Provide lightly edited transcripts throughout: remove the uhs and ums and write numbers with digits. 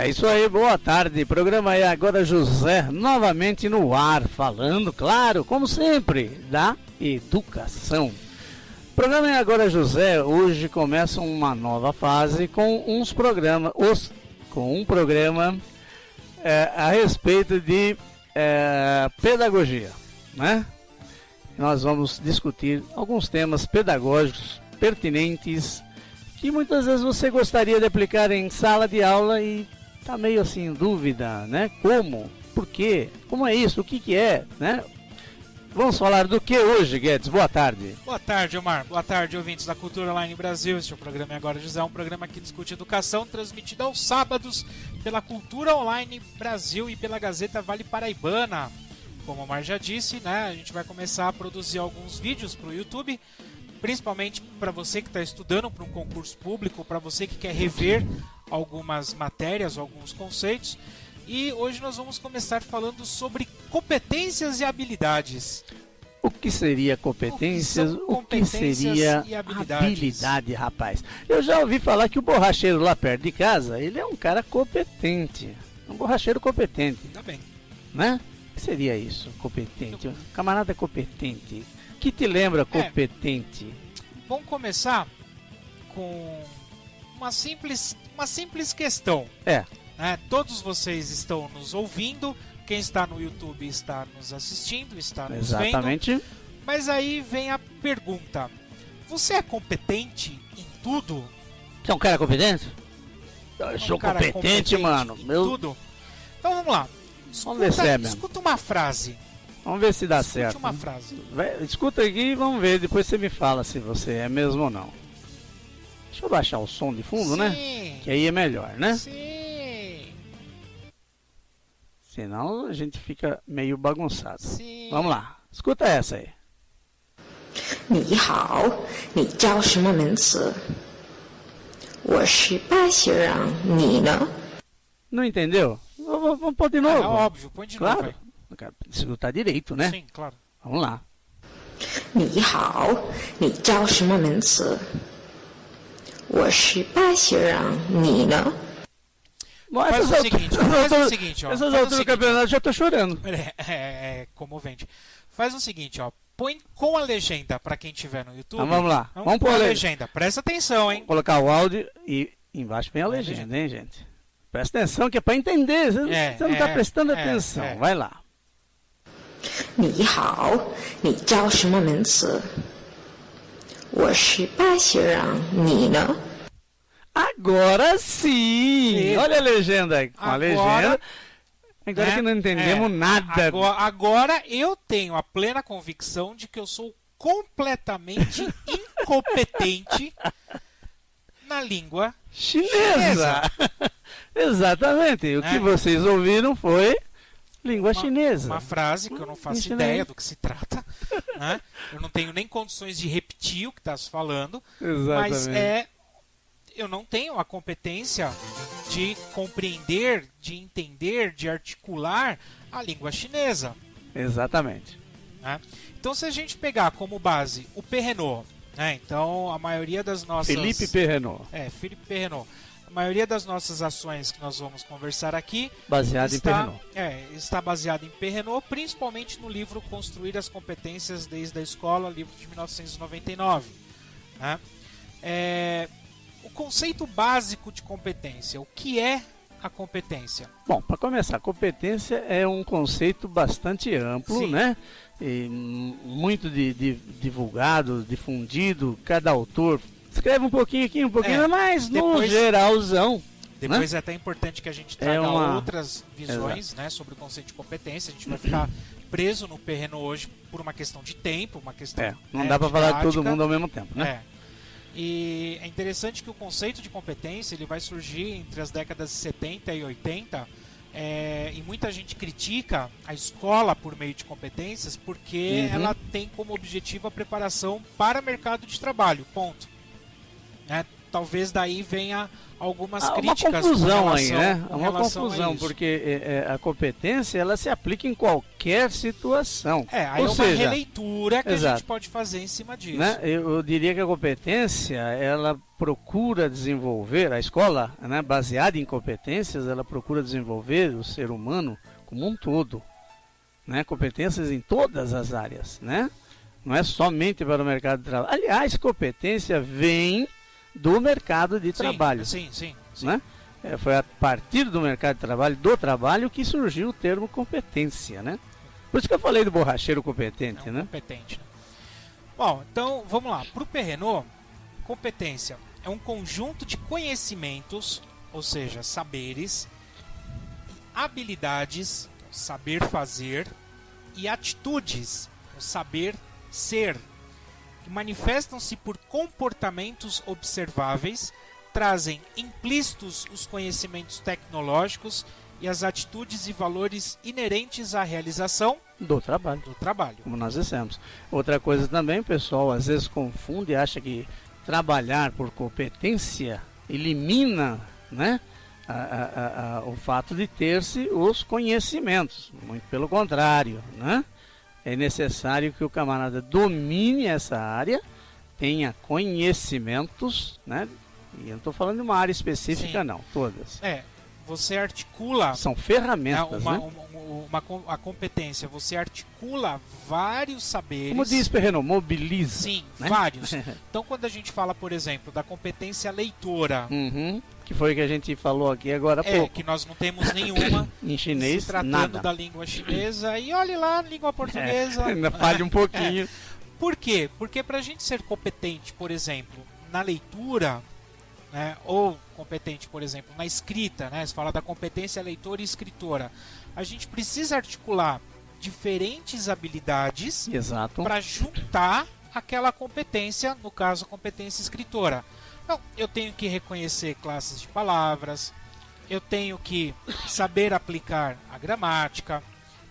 É isso aí, boa tarde. Programa aí agora José, novamente no ar, falando, claro, como sempre, da educação. Programa é agora José, hoje começa uma nova fase com um programa a respeito de pedagogia, né? Nós vamos discutir alguns temas pedagógicos pertinentes que muitas vezes você gostaria de aplicar em sala de aula e tá meio assim em dúvida, né? Como? Por quê? Como é isso? O que é, né? Vamos falar do que hoje, Guedes? Boa tarde. Boa tarde, Omar. Boa tarde, ouvintes da Cultura Online Brasil. Este é o programa Agora José, um programa que discute educação, transmitido aos sábados pela Cultura Online Brasil e pela Gazeta Vale Paraibana. Como o Omar já disse, né, a gente vai começar a produzir alguns vídeos para o YouTube, principalmente para você que está estudando para um concurso público, para você que quer rever algumas matérias, alguns conceitos. E hoje nós vamos começar falando sobre competências e habilidades. O que seria competências? O que seria habilidade, rapaz? Eu já ouvi falar que o borracheiro lá perto de casa, ele é um cara competente. Um borracheiro competente. Tá bem. Né? O que seria isso, competente? Um camarada competente. O que te lembra competente? Vamos começar com uma simples questão. Todos vocês estão nos ouvindo, quem está no YouTube está nos assistindo, está nos Exatamente. vendo. Mas aí vem a pergunta: você é competente em tudo? Você é um cara competente? Eu sou competente, mano. Em tudo? Então vamos lá. Vamos ver se é mesmo. Escuta uma frase. Vamos ver se dá certo. Escute uma frase. Escuta aqui e vamos ver. Depois você me fala se você é mesmo ou não. Deixa eu baixar o som de fundo, né? Que aí é melhor, né? Sim. Senão a gente fica meio bagunçado. Sim. Vamos lá. Escuta essa aí. 你好，你叫什么名字？我是白雪让，你呢？ Não entendeu? Vamos pôr de novo. Óbvio, põe de novo. Claro. Escutar direito, né? Sim, claro. Vamos lá. 你好，你叫什么名字？我是白雪让，你呢？ Faz o seguinte, ó. Essas alturas do campeonato já tô chorando. É comovente. Faz o seguinte, ó. Põe com a legenda pra quem estiver no YouTube. Então, vamos lá. Vamos pôr a legenda. Presta atenção, hein? Vou colocar o áudio e embaixo vem a legenda, hein, gente? Presta atenção que é pra entender. Você não tá prestando atenção. Vai lá. 你好，你叫什么名字？我是白雪让，你呢？ Agora sim! Olha a legenda aí. Com a legenda. Agora que não entendemos nada. Agora eu tenho a plena convicção de que eu sou completamente incompetente na língua chinesa. Exatamente. O que vocês ouviram foi língua chinesa. Uma frase que eu não faço ideia do que se trata. Né? Eu não tenho nem condições de repetir o que está se falando. Exatamente. Mas eu não tenho a competência de compreender, de entender, de articular a língua chinesa. Exatamente. Né? Então, se a gente pegar como base o Perrenot, né? Então a maioria das nossas... Philippe Perrenot. Philippe Perrenot. A maioria das nossas ações que nós vamos conversar aqui baseado em Perrenot. Está baseado em Perrenot, principalmente no livro Construir as Competências desde a Escola, livro de 1999. Né? O conceito básico de competência. O que é a competência? Bom, para começar, competência é um conceito bastante amplo, Sim. Né? E muito divulgado, difundido. Cada autor escreve um pouquinho aqui, um pouquinho, mas no geralzão. Depois né? é até importante que a gente traga outras visões, né, sobre o conceito de competência. A gente vai ficar preso no Perrenot hoje por uma questão de tempo, uma questão não dá para falar de todo mundo ao mesmo tempo, né? E é interessante que o conceito de competência ele vai surgir entre as décadas de 70 e 80 e muita gente critica a escola por meio de competências porque ela tem como objetivo a preparação para o mercado de trabalho, ponto. Né? talvez daí venha algumas Uma críticas. confusão com aí, relação- né? com Uma relação a confusão, isso. porque a competência ela se aplica em qualquer situação. Aí Ou é uma seja, releitura que a exato. gente pode fazer em cima disso. né? Eu diria que a competência, ela procura desenvolver, a escola, né, baseada em competências, ela procura desenvolver o ser humano como um todo, né? Competências em todas as áreas, né? Não é somente para o mercado de trabalho. Aliás, competência vem do mercado de trabalho, Sim. né? Foi a partir do mercado de trabalho, do trabalho, que surgiu o termo competência, né? Por isso que eu falei do borracheiro competente, É um né? competente, né? Bom, então vamos lá. Para o Perrenot, competência é um conjunto de conhecimentos, ou seja, saberes, habilidades, saber fazer, e atitudes, o saber ser, que manifestam-se por comportamentos observáveis, trazem implícitos os conhecimentos tecnológicos e as atitudes e valores inerentes à realização Do trabalho, do trabalho. como nós dissemos. Outra coisa também, o pessoal às vezes confunde e acha que trabalhar por competência elimina, né, o fato de ter-se os conhecimentos. Muito pelo contrário, né? É necessário que o camarada domine essa área, tenha conhecimentos, né? E eu não estou falando de uma área específica, Sim. não, todas. Você articula São ferramentas, né? a competência, você articula vários saberes. Como diz Perrenot, mobiliza. Sim, né? vários. Então, quando a gente fala, por exemplo, da competência leitora, Uhum. Que foi o que a gente falou aqui agora há pouco. que nós não temos nenhuma Em chinês, se tratando nada. da língua chinesa, e olhe lá a língua portuguesa. Ainda falha um pouquinho. Por quê? Porque para a gente ser competente, por exemplo, na leitura, né, ou competente, por exemplo, na escrita, né, você fala da competência leitora e escritora, a gente precisa articular diferentes habilidades Exato. para juntar aquela competência, no caso, a competência escritora. Então, eu tenho que reconhecer classes de palavras, eu tenho que saber aplicar a gramática,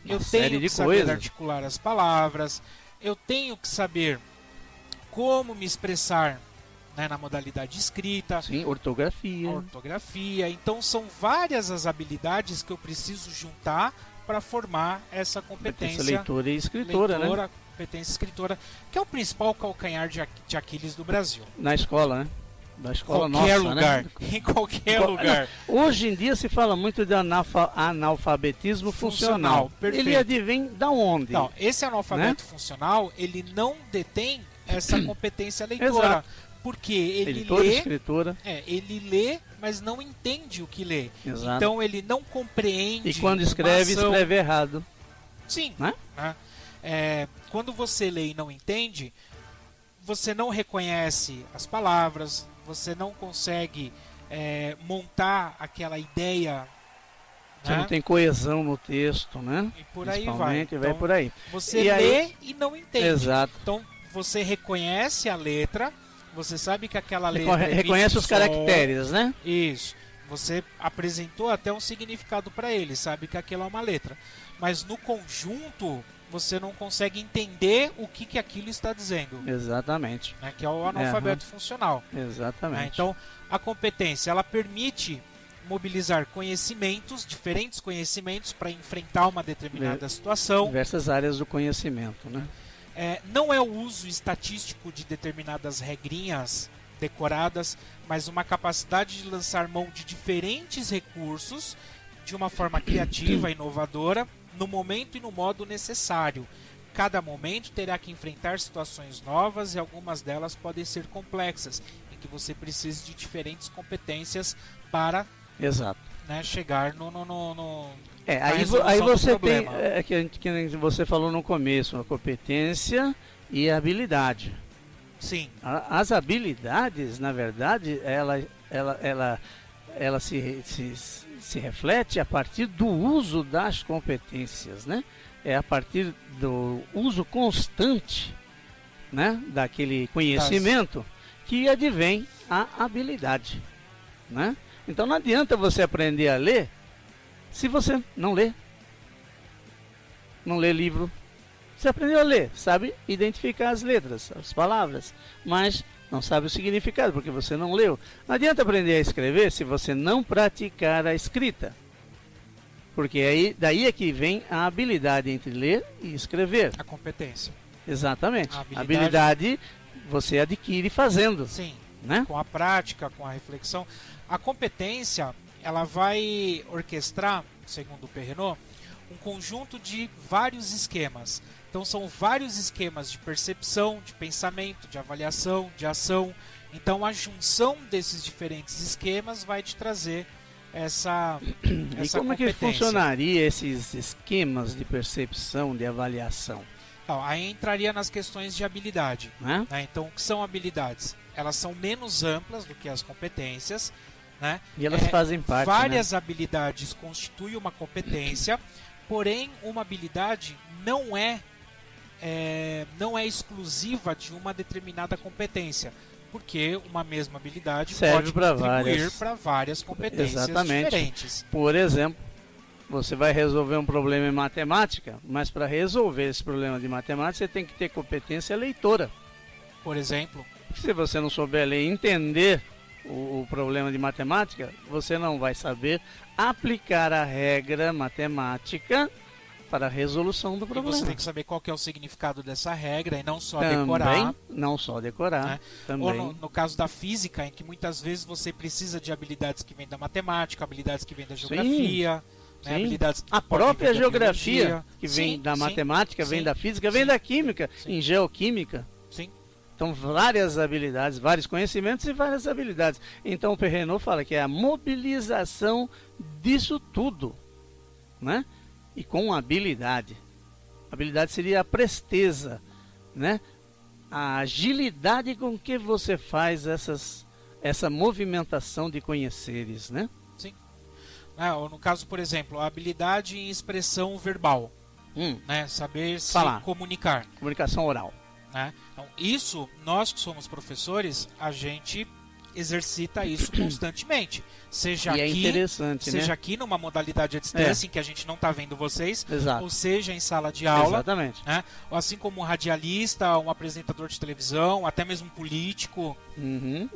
Uma eu série tenho de que saber coisas. articular as palavras, eu tenho que saber como me expressar, né, na modalidade escrita, Sim, ortografia. ortografia. Então, são várias as habilidades que eu preciso juntar para formar essa competência leitora e escritora, né? leitora, competência escritora, que é o principal calcanhar de Aquiles do Brasil. Na escola, né? Da escola Qualquer nossa, lugar, né? em qualquer Qual- lugar. Hoje em dia se fala muito de analfabetismo funcional. Perfeito. Ele advém da onde? Não, esse analfabeto funcional, ele não detém essa competência leitora. Exato. Porque ele Editora, lê, escritora. ele lê, mas não entende o que lê. Exato. Então ele não compreende. E quando uma escreve, ação. escreve errado. Sim. Né? Né? Quando você lê e não entende, você não reconhece as palavras, você não consegue montar aquela ideia. Você né? não tem coesão no texto, né? E por aí vai. Principalmente, vai Então, por aí. Você E lê aí- e não entende. Exato. Então você reconhece a letra, você sabe que aquela letra Reconhece emite os som. caracteres, né? Isso. Você apresentou até um significado para ele, sabe que aquilo é uma letra. Mas no conjunto, você não consegue entender o que aquilo está dizendo, Exatamente. né? Que é o analfabeto funcional. né? Exatamente. Então, a competência, ela permite mobilizar conhecimentos, diferentes conhecimentos, para enfrentar uma determinada situação. Diversas áreas do conhecimento, né? Não é o uso estatístico de determinadas regrinhas decoradas, mas uma capacidade de lançar mão de diferentes recursos de uma forma criativa, inovadora, no momento e no modo necessário. Cada momento terá que enfrentar situações novas e algumas delas podem ser complexas, em que você precisa de diferentes competências para, Exato. né, chegar no na Aí resolução do você tem, problema. que você falou no começo, a competência e a habilidade. Sim, As habilidades, na verdade, ela se reflete a partir do uso das competências, né? É a partir do uso constante, né, daquele conhecimento que advém a habilidade, né? Então não adianta você aprender a ler se você não lê. Não lê livro. Você aprendeu a ler, sabe identificar as letras, as palavras, mas Não sabe o significado, porque você não leu. Não adianta aprender a escrever se você não praticar a escrita. Porque daí é que vem a habilidade entre ler e escrever. A competência. Exatamente. A habilidade você adquire fazendo. Sim, né? Com a prática, com a reflexão. A competência, ela vai orquestrar, segundo o Perrenot, um conjunto de vários esquemas. Então são vários esquemas de percepção, de pensamento, de avaliação, de ação. Então a junção desses diferentes esquemas vai te trazer essa E como é que competência. funcionaria esses esquemas de percepção, de avaliação? Então, aí entraria nas questões de habilidade. Né? Né? Então, o que são habilidades? Elas são menos amplas do que as competências. Né? E elas fazem parte, várias habilidades constituem uma competência, porém uma habilidade não é exclusiva de uma determinada competência, porque uma mesma habilidade serve pode para contribuir para várias competências diferentes. Por exemplo, você vai resolver um problema em matemática, mas para resolver esse problema de matemática você tem que ter competência leitora. Por exemplo, se você não souber ler e entender o problema de matemática, você não vai saber aplicar a regra matemática para a resolução do problema. E você tem que saber qual que é o significado dessa regra e não só também, decorar. Não só decorar. Né? Também. Ou no caso da física, em que muitas vezes você precisa de habilidades que vêm da matemática, habilidades que vêm da geografia. Né? Habilidades que a própria geografia que vem da matemática, vem da física, vem da química, em geoquímica. Sim. Então, várias habilidades, vários conhecimentos e várias habilidades. Então, o Perrenot fala que é a mobilização disso tudo, né? E com habilidade. Habilidade seria a presteza, né? A agilidade com que você faz essa movimentação de conheceres, né? Sim. Ou no caso, por exemplo, a habilidade em expressão verbal, né? Saber se comunicar. Comunicação oral. Né? Então, isso, nós que somos professores, a gente exercita isso constantemente. Seja e aqui, é interessante, seja né? aqui numa modalidade à distância, em que a gente não está vendo vocês, Exato. ou seja, em sala de aula. Exatamente. Né? Ou assim como um radialista, um apresentador de televisão, até mesmo um político.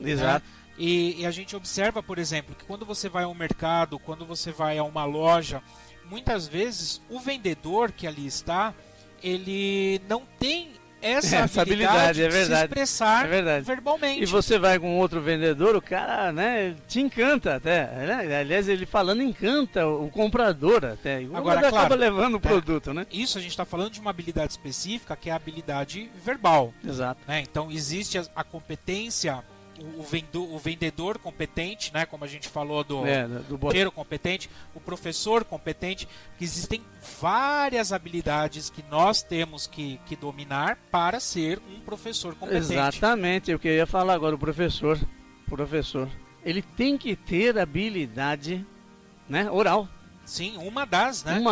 Exato. Né? E a gente observa, por exemplo, que quando você vai a um mercado, quando você vai a uma loja, muitas vezes o vendedor que ali está, ele não tem essa habilidade é de se verdade. expressar É verbalmente. E você vai com outro vendedor, o cara, né, te encanta até. Né? Aliás, ele falando encanta o comprador até. E agora, acaba claro, levando o produto, né? Isso a gente está falando de uma habilidade específica, que é a habilidade verbal. Exato. Né? Então, existe a competência, o vendedor competente, né? Como a gente falou do porteiro competente, o professor competente, que existem várias habilidades que nós temos que dominar para ser um professor competente. Exatamente, eu queria falar agora, o professor, ele tem que ter habilidade, né, oral. Sim, uma das, né?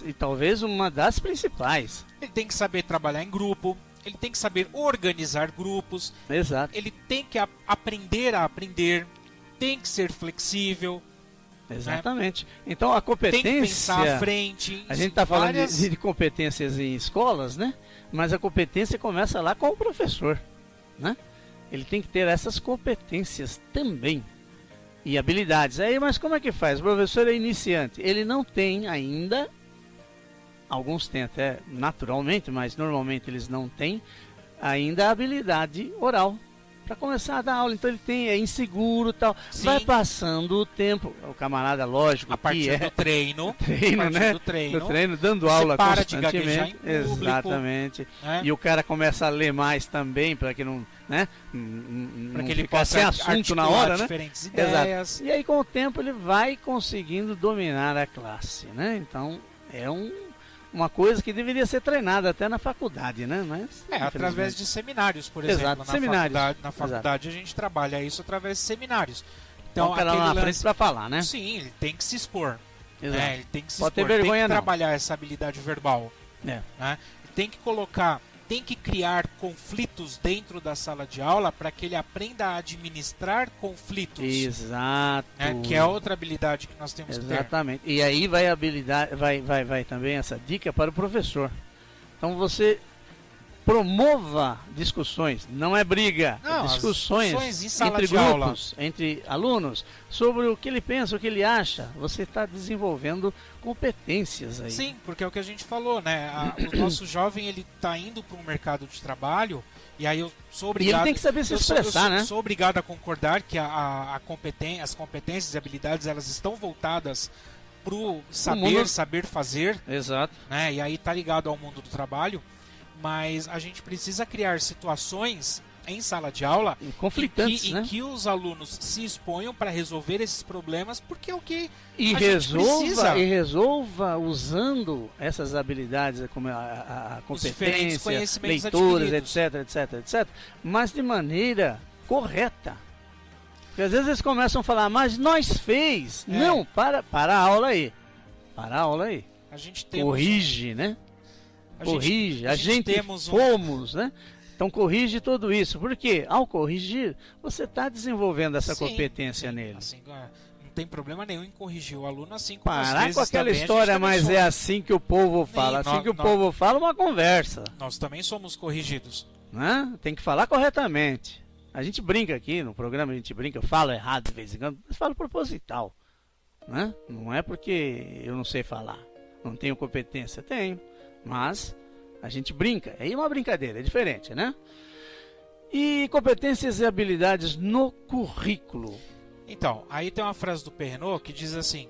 E talvez uma das principais. Ele tem que saber trabalhar em grupo, ele tem que saber organizar grupos. Exato. Ele tem que aprender a aprender, tem que ser flexível. Exatamente. Né? Então a competência... Tem que pensar à frente. A gente está falando de competências em escolas, né? Mas a competência começa lá com o professor, né? Ele tem que ter essas competências também. E habilidades. Aí, mas como é que faz? O professor é iniciante. Ele não tem ainda... Alguns têm até naturalmente, mas normalmente eles não têm ainda a habilidade oral para começar a dar aula. Então ele é inseguro e tal. Sim. Vai passando o tempo. O camarada, lógico, a partir do treino, né? Do treino, dando aula para constantemente. De gaguejar em público, exatamente. Né? E o cara começa a ler mais também para que não, né? Para que ele possa sem assunto na hora, né? diferentes ideias. Exato. E aí com o tempo ele vai conseguindo dominar a classe, né? Então é uma coisa que deveria ser treinada até na faculdade, né? Mas, através de seminários, por exemplo. Exato, Na faculdade a gente trabalha isso através de seminários. Então, o cara lá na frente para falar, né? Sim, ele tem que se expor. Exato. Né? Ele tem que se Pode expor, ter vergonha, tem que não. trabalhar essa habilidade verbal. Né? Tem que tem que criar conflitos dentro da sala de aula para que ele aprenda a administrar conflitos. Exato. Que é outra habilidade que nós temos que ter. Exatamente. E aí vai a habilidade, vai também essa dica para o professor. Então você promova discussões, não é briga, Não, discussões em sala entre de aula. grupos, entre alunos, sobre o que ele pensa, o que ele acha. Você está desenvolvendo competências aí. Sim, porque é o que a gente falou, né? O nosso jovem, ele tá indo para um mercado de trabalho, e aí eu sou obrigado... E ele tem que saber se expressar, né? Eu sou obrigado a concordar que as competências e habilidades, elas estão voltadas pro saber fazer, Exato. né? E aí tá ligado ao mundo do trabalho, mas a gente precisa criar situações em sala de aula conflitantes, em que os alunos se exponham para resolver esses problemas, porque é o que e a gente precisa. E resolva usando essas habilidades, como a competência, leituras, etc, mas de maneira correta. Porque às vezes eles começam a falar, mas nós fez. Não, para a aula aí. Para a aula aí. A gente tem corrige, né? Corrige. A gente temos fomos, né? Então corrige tudo isso. Porque ao corrigir, você está desenvolvendo essa competência nele. Assim, não tem problema nenhum em corrigir o aluno, assim como às parar vezes com aquela também história, mas é assim que o povo fala. Assim que o povo fala, uma conversa. Nós também somos corrigidos. Né? Tem que falar corretamente. A gente brinca aqui no programa, a gente brinca, eu falo errado de vez em quando, mas falo proposital. Né? Não é porque eu não sei falar, não tenho competência, tenho, mas a gente brinca, é uma brincadeira, é diferente, né? E competências e habilidades no currículo. Então, aí tem uma frase do Perrenot que diz assim: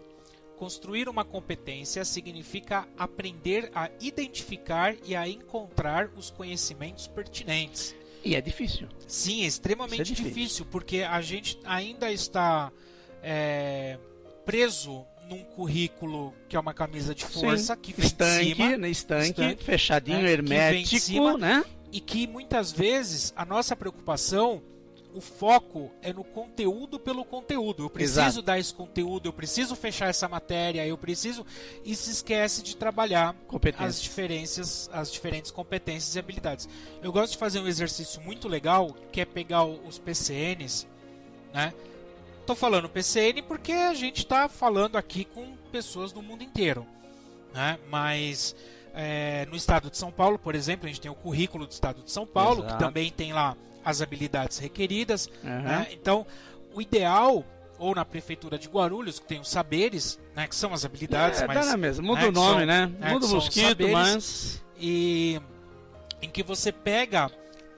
construir uma competência significa aprender a identificar e a encontrar os conhecimentos pertinentes. E é difícil. Sim, é extremamente difícil, porque a gente ainda está preso num currículo que é uma camisa de força, que vem estanque, fechadinho, hermético, né? E que muitas vezes a nossa preocupação, o foco é no conteúdo pelo conteúdo. Eu preciso dar esse conteúdo, eu preciso fechar essa matéria, e se esquece de trabalhar as diferentes competências e habilidades. Eu gosto de fazer um exercício muito legal, que é pegar os PCNs, né? Tô falando PCN porque a gente está falando aqui com pessoas do mundo inteiro, né? Mas no estado de São Paulo, por exemplo, a gente tem o currículo do estado de São Paulo, que também tem lá as habilidades requeridas, né? Então, o ideal, ou na prefeitura de Guarulhos, que tem os saberes, né, que são as habilidades, mas dá mesmo. Muda o nome, né? Muda o mosquito, mas e em que você pega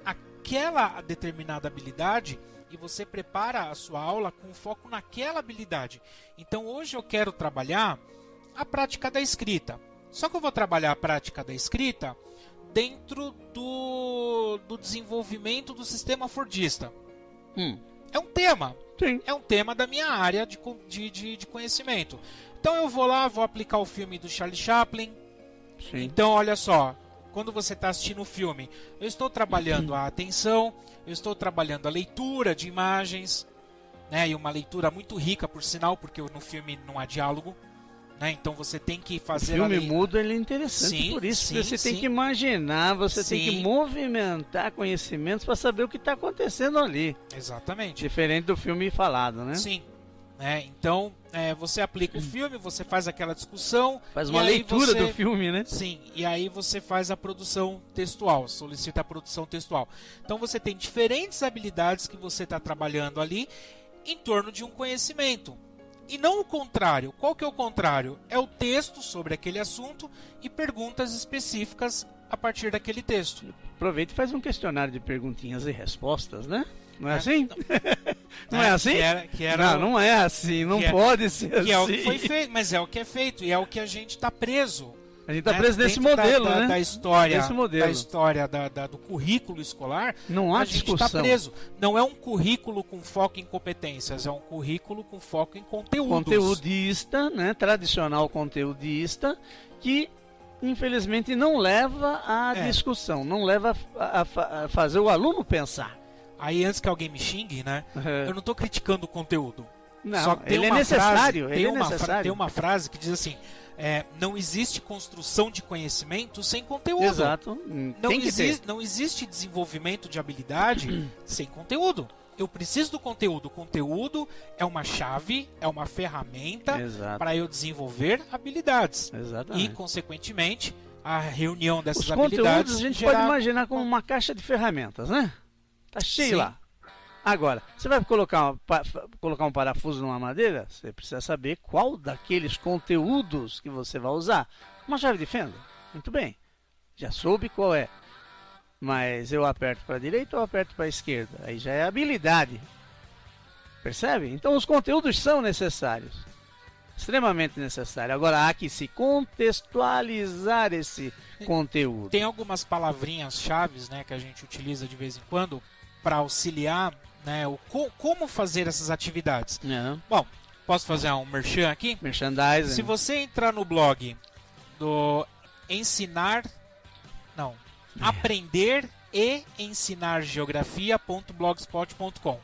aquela determinada habilidade e você prepara a sua aula com foco naquela habilidade. Então, hoje eu quero trabalhar a prática da escrita. Só que eu vou trabalhar a prática da escrita dentro do desenvolvimento do sistema fordista. É um tema. Sim. É um tema da minha área de conhecimento. Então eu vou lá, vou aplicar o filme do Charlie Chaplin. Sim. Então olha só, quando você está assistindo o filme, eu estou trabalhando a atenção, eu estou trabalhando a leitura de imagens, né? E uma leitura muito rica, por sinal, porque no filme não há diálogo. Né? Então você tem que fazer o filme mudo, ele é interessante por isso. Você tem que imaginar, você tem que movimentar conhecimentos para saber o que está acontecendo ali. Exatamente. Diferente do filme falado, né? Sim. Então você aplica o filme, você faz aquela discussão, faz uma leitura do filme, né? Sim. E aí você faz a produção textual, solicita a produção textual. Então você tem diferentes habilidades que você está trabalhando ali em torno de um conhecimento. E não o contrário. Qual que é o contrário? É o texto sobre aquele assunto e perguntas específicas a partir daquele texto. Aproveita e faz um questionário de perguntinhas e respostas, né? Não é assim? Não é assim? Não é assim. Não pode ser assim. Que é o que foi feito, mas é o que é feito. E é o que a gente está preso. A gente está preso nesse modelo, né? Da história, do currículo escolar, não há discussão. A gente está preso. Não é um currículo com foco em competências, é um currículo com foco em conteúdos. Conteudista, né? Tradicional conteudista, que infelizmente não leva à discussão, não leva a fazer o aluno pensar. Aí antes que alguém me xingue, né? Eu não estou criticando o conteúdo. Não, só que ele é necessário. Tem uma frase que diz assim: não existe construção de conhecimento sem conteúdo. Exato. Não existe desenvolvimento de habilidade sem conteúdo. Eu preciso do conteúdo. O conteúdo é uma chave, é uma ferramenta para eu desenvolver habilidades. Exatamente. E, consequentemente, a reunião dessas Os habilidades. conteúdos a gente pode imaginar como uma caixa de ferramentas, né? Tá cheio Sim. lá. Agora, você vai colocar um parafuso numa madeira, você precisa saber qual daqueles conteúdos que você vai usar. Uma chave de fenda, muito bem, já soube qual é. Mas eu aperto para a direita ou aperto para a esquerda? Aí já é habilidade. Percebe? Então os conteúdos são necessários. Extremamente necessário. Agora há que se contextualizar esse conteúdo. Tem algumas palavrinhas chaves, né, que a gente utiliza de vez em quando para auxiliar, né, como fazer essas atividades. Bom, posso fazer um merchan aqui? Merchandising. Se você entrar no blog do aprender e ensinar geografia.blogspot.com,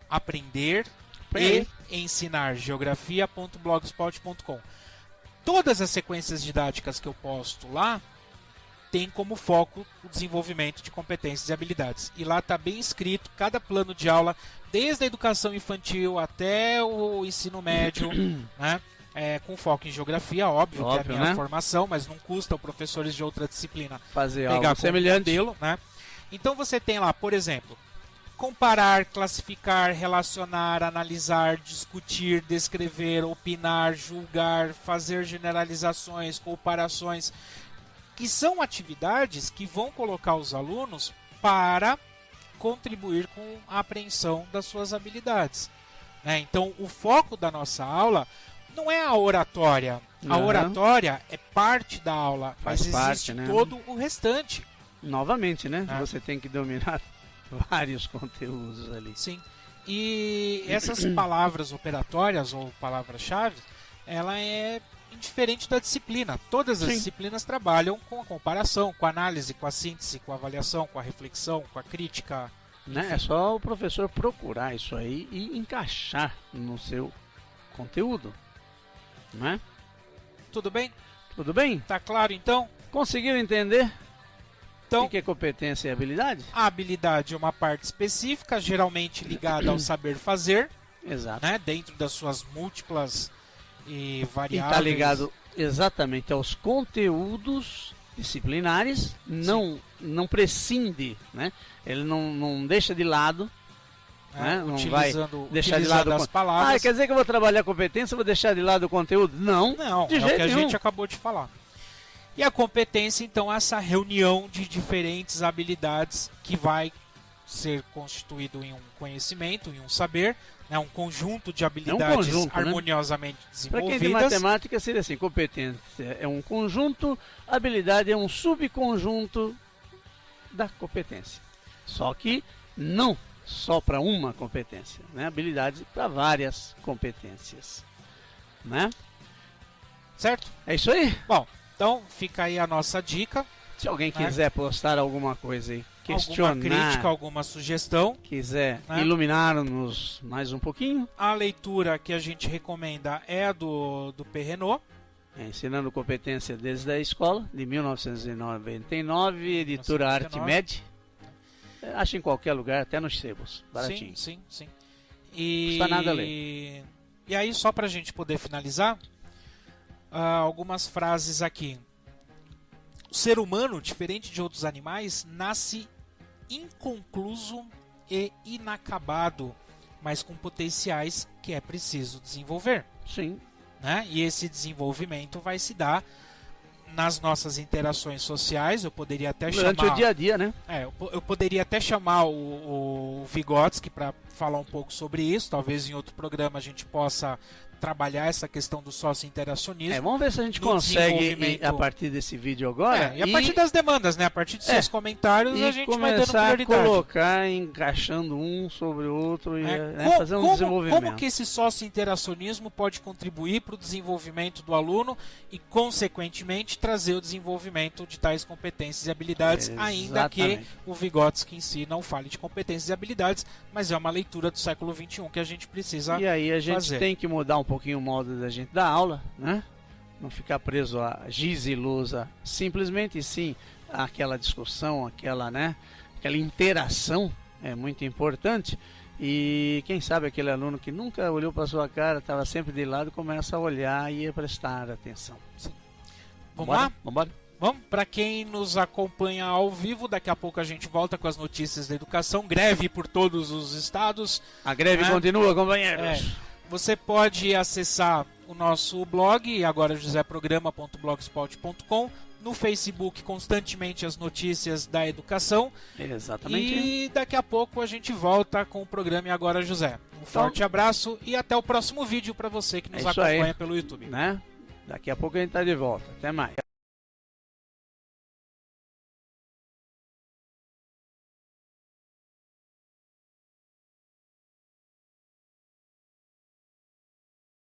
aprender e ensinar geografia.blogspot.com, todas as sequências didáticas que eu posto lá tem como foco o desenvolvimento de competências e habilidades. E lá está bem escrito cada plano de aula, desde a educação infantil até o ensino médio, né? Com foco em geografia, óbvio que é a minha, né, formação, mas não custa os professores de outra disciplina fazer pegar algo semelhante. Modelo, né? Então você tem lá, por exemplo, comparar, classificar, relacionar, analisar, discutir, descrever, opinar, julgar, fazer generalizações, comparações, que são atividades que vão colocar os alunos para contribuir com a apreensão das suas habilidades, né? Então, o foco da nossa aula não é a oratória. A oratória é parte da aula, mas existe todo o restante. Novamente, né? Você tem que dominar vários conteúdos ali. Sim. E essas palavras operatórias ou palavras-chave, ela é indiferente da disciplina. Todas as disciplinas trabalham com a comparação, com a análise, com a síntese, com a avaliação, com a reflexão, com a crítica. Né? É só o professor procurar isso aí e encaixar no seu conteúdo. Não é? Tudo bem? Tudo bem? Tá claro então? Conseguiram entender? Então, o que é competência e habilidade? A habilidade é uma parte específica, geralmente ligada ao saber fazer. Exato. Né? Dentro das suas múltiplas e variáveis. Está ligado exatamente aos conteúdos disciplinares, não prescinde, né? Ele não deixa de lado, né? Não vai deixar de lado as palavras. Quer dizer que eu vou trabalhar a competência, vou deixar de lado o conteúdo? Não, de jeito nenhum. A gente acabou de falar. E a competência, então, é essa reunião de diferentes habilidades que vai ser constituído em um conhecimento, em um saber, né? Um conjunto de habilidades harmoniosamente desenvolvidas. Para quem de matemática seria assim, competência é um conjunto, habilidade é um subconjunto da competência. Só que não só para uma competência, né? Habilidades para várias competências, né? Certo? É isso aí? Bom, então fica aí a nossa dica. Se alguém quiser postar alguma coisa aí, questionar, alguma crítica, alguma sugestão, quiser iluminar-nos mais um pouquinho, a leitura que a gente recomenda é a do Perrenot, Ensinando Competência desde a Escola, de 1999, editora Artmed. Acha em qualquer lugar, até nos sebos, baratinho. Sim. E... Não custa nada ler. E aí, só para a gente poder finalizar, algumas frases aqui. O ser humano, diferente de outros animais, nasce inconcluso e inacabado, mas com potenciais que é preciso desenvolver. Sim. Né? E esse desenvolvimento vai se dar nas nossas interações sociais. Eu poderia até durante o dia a dia, né? Eu poderia até chamar o Vygotsky para falar um pouco sobre isso. Talvez em outro programa a gente possa trabalhar essa questão do sócio-interacionismo. Vamos ver se a gente consegue, a partir desse vídeo agora. E a partir das demandas, né? A partir dos seus comentários, a gente vai dando prioridade. Começar a colocar, encaixando um sobre o outro e fazer um desenvolvimento. Como que esse sócio-interacionismo pode contribuir para o desenvolvimento do aluno e, consequentemente, trazer o desenvolvimento de tais competências e habilidades, ainda que o Vygotsky em si não fale de competências e habilidades, mas é uma leitura do século XXI que a gente precisa fazer. E aí a gente tem que mudar um pouquinho o modo da gente dar aula, né? Não ficar preso a giz e lousa simplesmente, sim, aquela discussão, aquela interação é muito importante. E quem sabe aquele aluno que nunca olhou para sua cara, estava sempre de lado, começa a olhar e a prestar atenção. Sim. Vamos lá? Vambora. Vamos? Para quem nos acompanha ao vivo, daqui a pouco a gente volta com as notícias da educação. Greve por todos os estados. A greve continua, companheiros. Você pode acessar o nosso blog, agorajoseprograma.blogspot.com. No Facebook, constantemente as notícias da educação. Exatamente. E daqui a pouco a gente volta com o programa Agora José. Um forte abraço e até o próximo vídeo para você que nos acompanha pelo YouTube. Né? Daqui a pouco a gente tá de volta. Até mais.